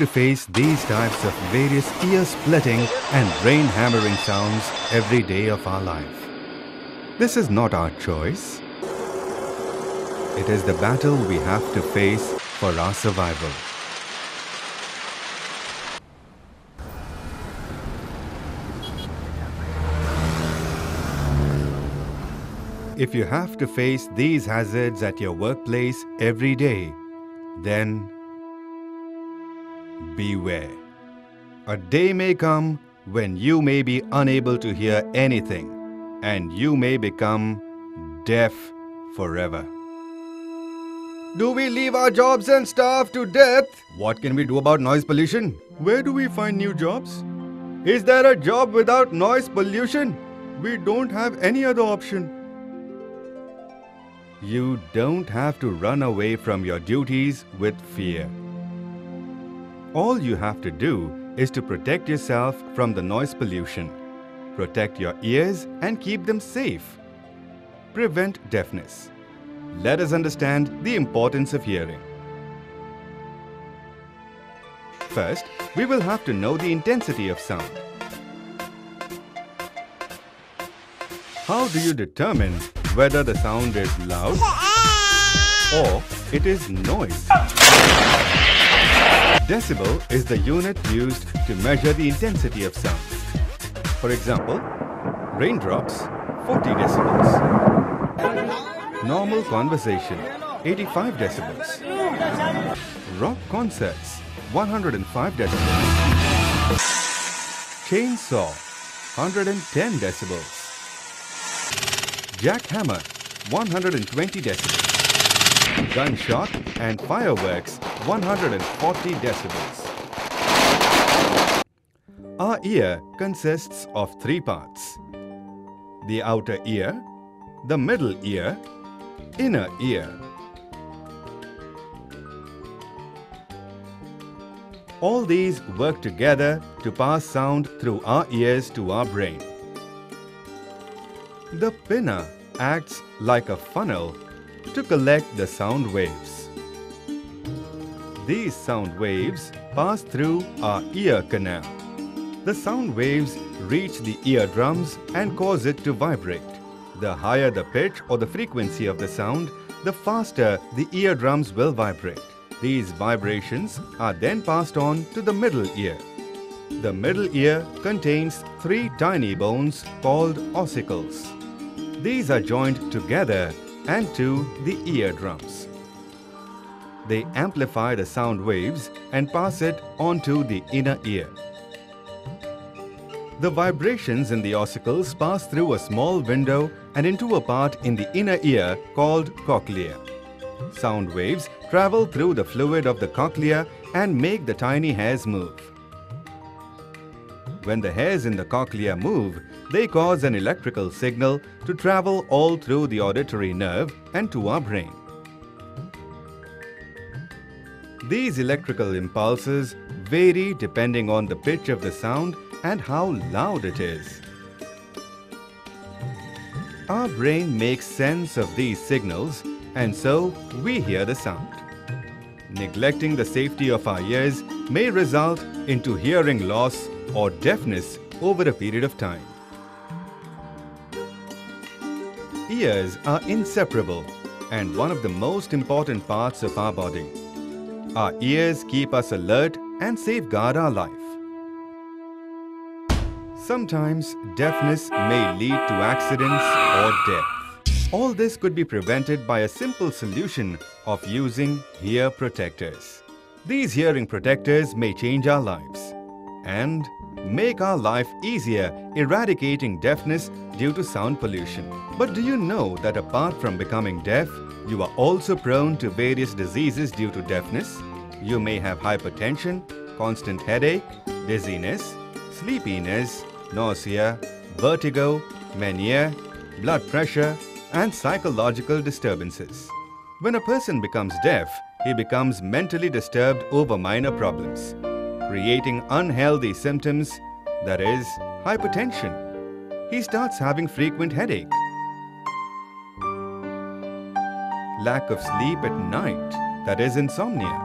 to face these types of various ear-splitting and brain-hammering sounds every day of our life. This is not our choice. It is the battle we have to face for our survival. If you have to face these hazards at your workplace every day, then beware. A day may come when you may be unable to hear anything, and you may become deaf forever. Do we leave our jobs and starve to death? What can we do about noise pollution? Where do we find new jobs? Is there a job without noise pollution? We don't have any other option. You don't have to run away from your duties with fear. All you have to do is to protect yourself from the noise pollution. Protect your ears and keep them safe. Prevent deafness. Let us understand the importance of hearing. First, we will have to know the intensity of sound. How do you determine whether the sound is loud or it is noise? Decibel is the unit used to measure the intensity of sound. For example, raindrops, 40 decibels. Normal conversation, 85 decibels. Rock concerts, 105 decibels. Chainsaw, 110 decibels. Jackhammer, 120 decibels. Gunshot and fireworks, 140 decibels. Our ear consists of three parts: the outer ear, the middle ear, inner ear. All these work together to pass sound through our ears to our brain. The pinna acts like a funnel to collect the sound waves. These sound waves pass through our ear canal. The sound waves reach the eardrums and cause it to vibrate. The higher the pitch or the frequency of the sound, the faster the eardrums will vibrate. These vibrations are then passed on to the middle ear. The middle ear contains three tiny bones called ossicles. These are joined together and to the eardrums. They amplify the sound waves and pass it onto the inner ear. The vibrations in the ossicles pass through a small window and into a part in the inner ear called cochlea. Sound waves travel through the fluid of the cochlea and make the tiny hairs move. When the hairs in the cochlea move, they cause an electrical signal to travel all through the auditory nerve and to our brain. These electrical impulses vary depending on the pitch of the sound and how loud it is. Our brain makes sense of these signals, and so we hear the sound. Neglecting the safety of our ears may result into hearing loss or deafness over a period of time. Ears are inseparable and one of the most important parts of our body. Our ears keep us alert and safeguard our life. Sometimes deafness may lead to accidents or death. All this could be prevented by a simple solution of using ear protectors. These hearing protectors may change our lives and make our life easier eradicating deafness due to sound pollution. But do you know that apart from becoming deaf, you are also prone to various diseases due to deafness? You may have hypertension, constant headache, dizziness, sleepiness, nausea, vertigo, mania, blood pressure, and psychological disturbances. When a person becomes deaf, he becomes mentally disturbed over minor problems, creating unhealthy symptoms, that is, hypertension. He starts having frequent headache, lack of sleep at night, that is, insomnia,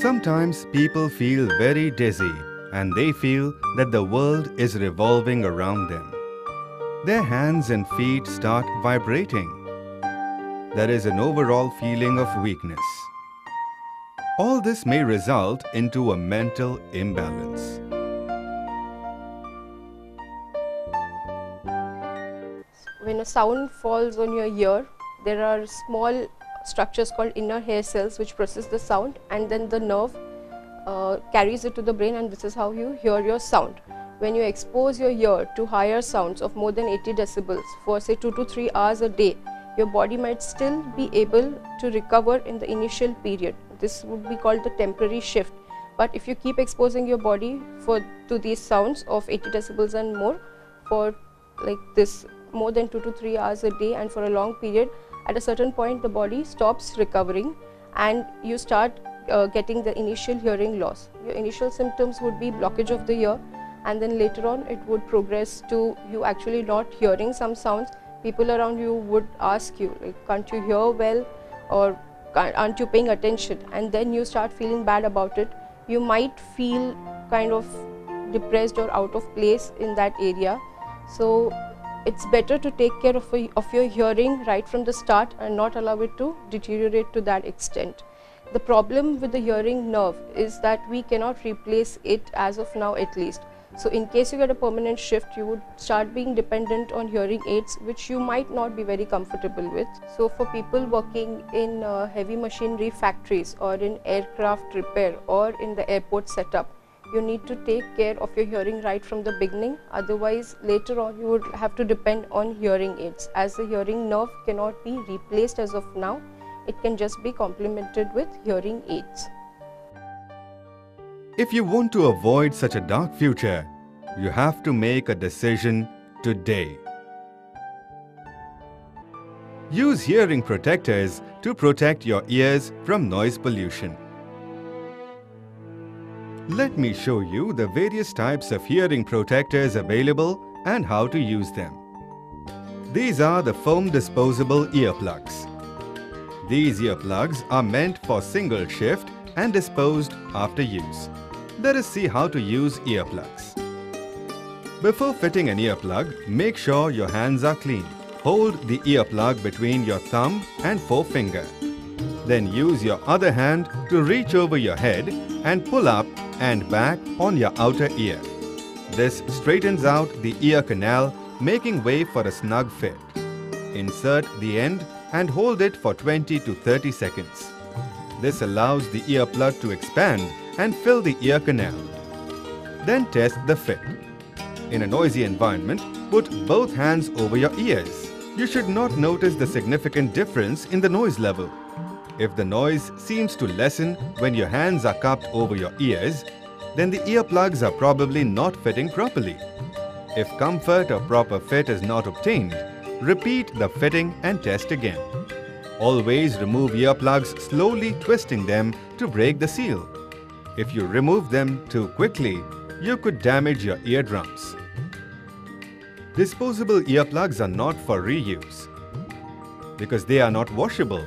Sometimes people feel very dizzy and they feel that the world is revolving around them. Their hands and feet start vibrating. There is an overall feeling of weakness. All this may result into a mental imbalance. When a sound falls on your ear, there are small structures called inner hair cells which process the sound, and then the nerve carries it to the brain, and this is how you hear your sound. When you expose your ear to higher sounds of more than 80 decibels for say 2 to 3 hours a day, your body might still be able to recover in the initial period. This would be called the temporary shift. But if you keep exposing your body to these sounds of 80 decibels and more for like this more than 2 to 3 hours a day and for a long period, at a certain point the body stops recovering and you start getting the initial hearing loss. Your initial symptoms would be blockage of the ear, and then later on it would progress to you actually not hearing some sounds. People around you would ask you, like, can't you hear well, or aren't you paying attention? And then you start feeling bad about it. You might feel kind of depressed or out of place in that area. So it's better to take care of your hearing right from the start and not allow it to deteriorate to that extent. The problem with the hearing nerve is that we cannot replace it as of now, at least. So in case you get a permanent shift, you would start being dependent on hearing aids, which you might not be very comfortable with. So for people working in heavy machinery factories or in aircraft repair or in the airport setup, you need to take care of your hearing right from the beginning. Otherwise, later on you would have to depend on hearing aids, as the hearing nerve cannot be replaced as of now. It can just be complemented with hearing aids. If you want to avoid such a dark future, you have to make a decision today. Use hearing protectors to protect your ears from noise pollution. Let me show you the various types of hearing protectors available and how to use them. These are the foam disposable earplugs. These earplugs are meant for single shift and disposed after use. Let us see how to use earplugs. Before fitting an earplug, make sure your hands are clean. Hold the earplug between your thumb and forefinger. Then use your other hand to reach over your head and pull up and back on your outer ear. This straightens out the ear canal, making way for a snug fit. Insert the end and hold it for 20 to 30 seconds. This allows the earplug to expand and fill the ear canal. Then test the fit. In a noisy environment, put both hands over your ears. You should not notice the significant difference in the noise level. If the noise seems to lessen when your hands are cupped over your ears, then the earplugs are probably not fitting properly. If comfort or proper fit is not obtained, repeat the fitting and test again. Always remove earplugs, slowly twisting them to break the seal. If you remove them too quickly, you could damage your eardrums. Disposable earplugs are not for reuse because they are not washable.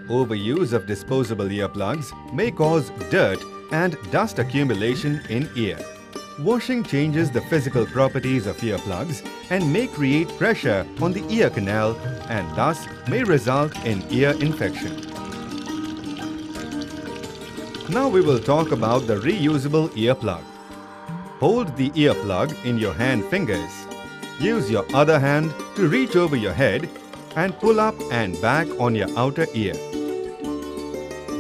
Overuse of disposable earplugs may cause dirt and dust accumulation in ear. Washing changes the physical properties of earplugs and may create pressure on the ear canal and thus may result in ear infection. Now we will talk about the reusable earplug. Hold the earplug in your hand fingers. Use your other hand to reach over your head and pull up and back on your outer ear.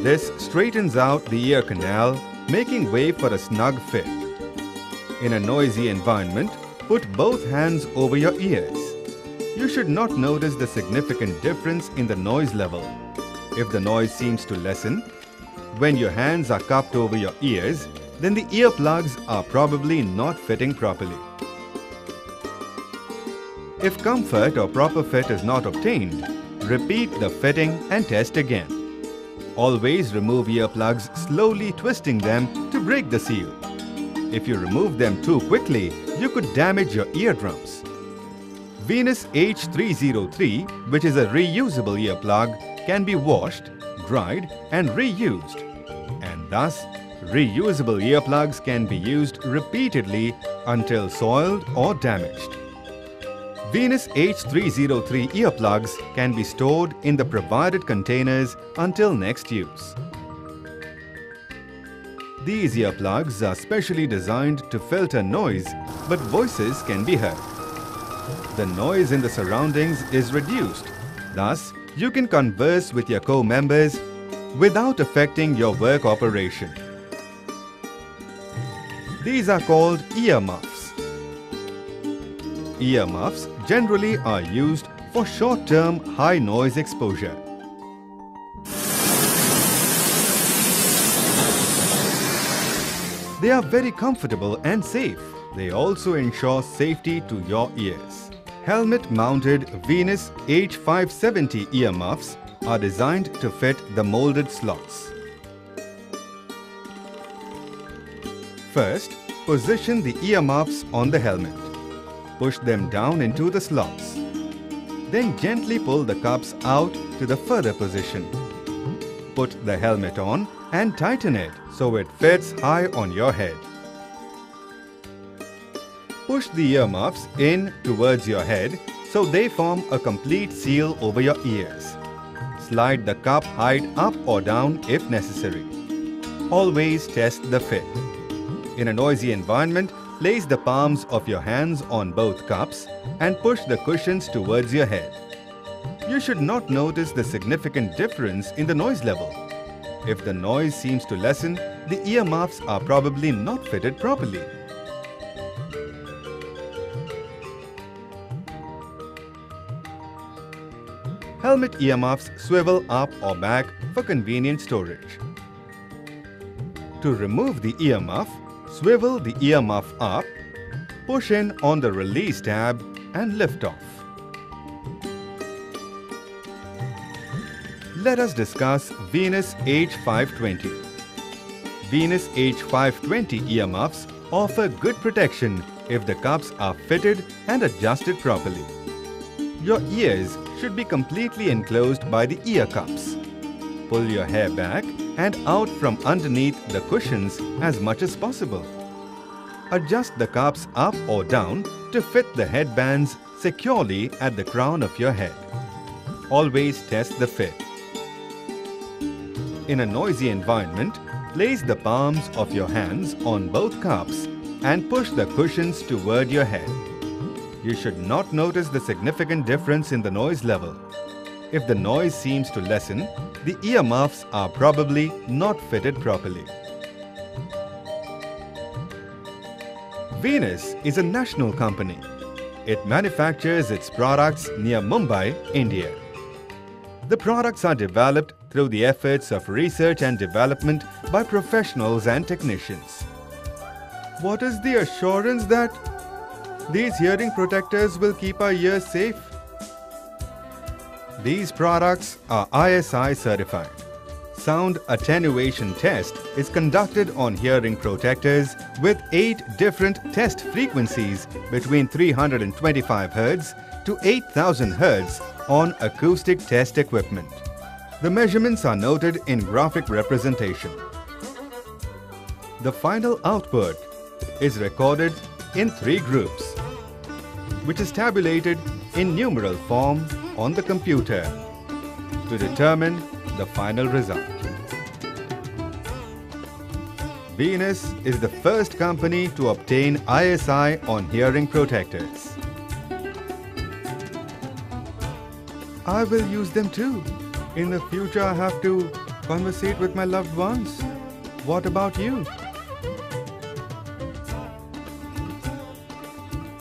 This straightens out the ear canal, making way for a snug fit. In a noisy environment, put both hands over your ears. You should not notice the significant difference in the noise level. If the noise seems to lessen, when your hands are cupped over your ears, then the earplugs are probably not fitting properly. If comfort or proper fit is not obtained, repeat the fitting and test again. Always remove earplugs, slowly twisting them to break the seal. If you remove them too quickly, you could damage your eardrums. Venus H303, which is a reusable earplug, can be washed, dried and reused. And thus, reusable earplugs can be used repeatedly until soiled or damaged. Venus H303 earplugs can be stored in the provided containers until next use. These earplugs are specially designed to filter noise, but voices can be heard. The noise in the surroundings is reduced. Thus, you can converse with your co-members without affecting your work operation. These are called earmuffs. Earmuffs generally are used for short-term high noise exposure. They are very comfortable and safe. They also ensure safety to your ears. Helmet-mounted Venus H570 earmuffs are designed to fit the molded slots. First, position the earmuffs on the helmet. Push them down into the slots. Then gently pull the cups out to the further position. Put the helmet on and tighten it so it fits high on your head. Push the earmuffs in towards your head so they form a complete seal over your ears. Slide the cup height up or down if necessary. Always test the fit. In a noisy environment, place the palms of your hands on both cups and push the cushions towards your head. You should not notice the significant difference in the noise level. If the noise seems to lessen, the earmuffs are probably not fitted properly. Helmet earmuffs swivel up or back for convenient storage. To remove the earmuff, swivel the earmuff up, push in on the release tab and lift off. Let us discuss Venus H520. Venus H520 earmuffs offer good protection if the cups are fitted and adjusted properly. Your ears should be completely enclosed by the ear cups. Pull your hair back and out from underneath the cushions as much as possible. Adjust the cups up or down to fit the headbands securely at the crown of your head. Always test the fit. In a noisy environment, place the palms of your hands on both cups and push the cushions toward your head. You should not notice the significant difference in the noise level. If the noise seems to lessen, the earmuffs are probably not fitted properly. Venus is a national company. It manufactures its products near Mumbai, India. The products are developed through the efforts of research and development by professionals and technicians. What is the assurance that these hearing protectors will keep our ears safe? These products are ISI certified. Sound attenuation test is conducted on hearing protectors with 8 different test frequencies between 325 Hz to 8000 Hz on acoustic test equipment. The measurements are noted in graphic representation. The final output is recorded in 3 groups, which is tabulated in numeral form on the computer to determine the final result. Venus is the first company to obtain ISI on hearing protectors. I will use them too. In the future, I have to conversate with my loved ones. What about you?